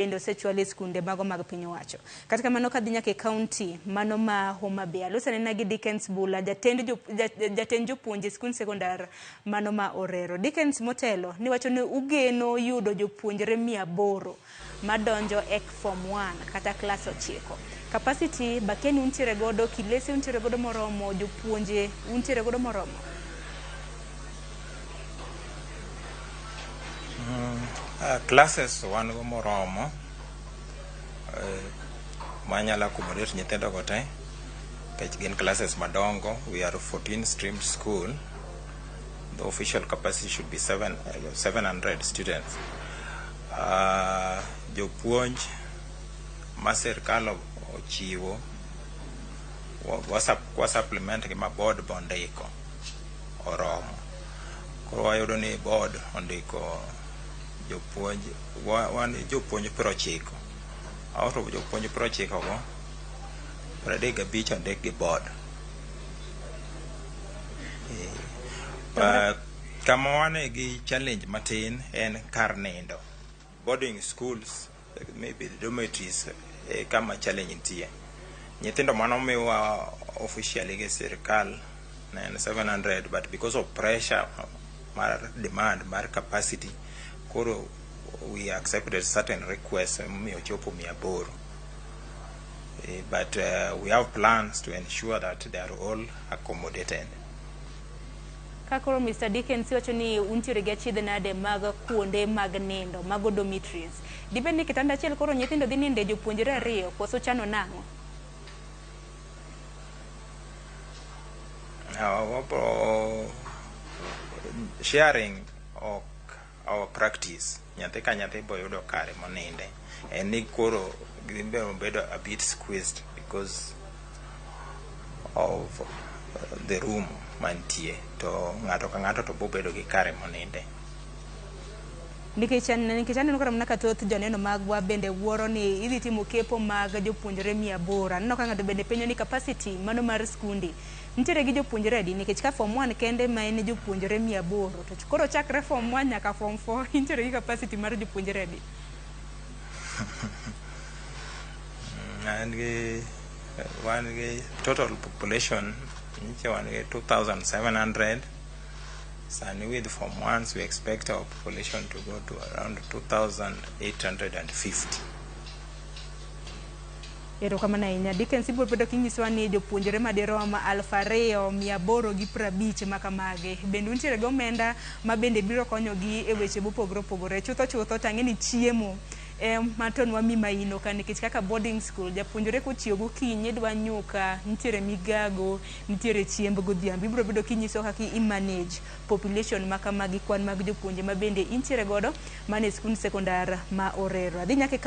bende osechwal skunde mago mag piny owacho. Katika mano kadhi nyaka e kaunti mano ma Homa Bay. Alusanena gi Dickens Bula, jatend jopuonj e skund sekondar mano ma Orero. Dickens motelo ni wacho ni ugeno yudo jopuonjre 800 madonjo ek form 1 kata klas 9. Capacity bakeni untiere godo, kilese untiere godo moromo, jopuonje untiere godo moromo. Classes wan go moromo manyalo accommodate nyithindo go te pech gin classes madongo. We are 14 stream school. The official capacity should be 700 students. Jopuonj ma sirkal ochiwo wa supplement gi ma board bondiko oromo. Koro wayudo ni board ondiko jopuonj wan jopuonj 90. Out of jopuonj 90 go 35 ondik gi board. Kama wane gi challenge matin en kar nindo. Boarding schools, maybe the dormitories, kama challenge nitie. Nyithindo manomiwa officially gi sirkal na 700, but because of pressure mar demand mar capacity, koro we accepted certain requests miyo chopo 800. But we have plans to ensure that they are all accommodated. Kakoro Mr. Dickens wacho ni untiere gi achiedh nade mag kuonde mag nindo, mago dormitories. Dibed ni kitanda achiel koro nyithindo dhi ninde jopuonjre 2 koso chano nang'o? Sharing our practice. Nyathi ka nyathi boyudo kare moninde. En ni koro gimbe bedo a bit squeezed because of the room manitie. To ng'ato ka ng'ato to bobedo gi kare moninde. Nikech aneno kora mnaka thoth joneno magwa bende wuoro ni idhi timo kepo mag jopuonjre 800. Aneno ka ng'ato bende penyo ni capacity mano mar skundi nitiere gi jopuonjre adi, nikech ka form 1 kende ma en jopuonjre 800 to koro chakre form 1 nyaka form 4 nitiere gi capacity mar jopuonjre adi? One total population wan gi 2,700. And with form 1s, we expect our population to go to around 2,850. Erokamano ahinya. Dickens ibiro bedo kinyisowa ni jopuonjre madirom 2,850 makamage bende untiere gi omenda ma bende biro konyogi e weche mopogore opogore. Chutho tang'e ni chiemo matonwa mi maino ka, nikech kaka boarding school japuonjre kochiew gokinyi dwa nyuka, nitiere migago, nitiere chiemb godhiambo. Ibiro bedo kinyiso kaka i-manage population makamagi, kwan mag jopuonje ma bende intiere godo mane skund sekondar ma Orero. Adhi nyaka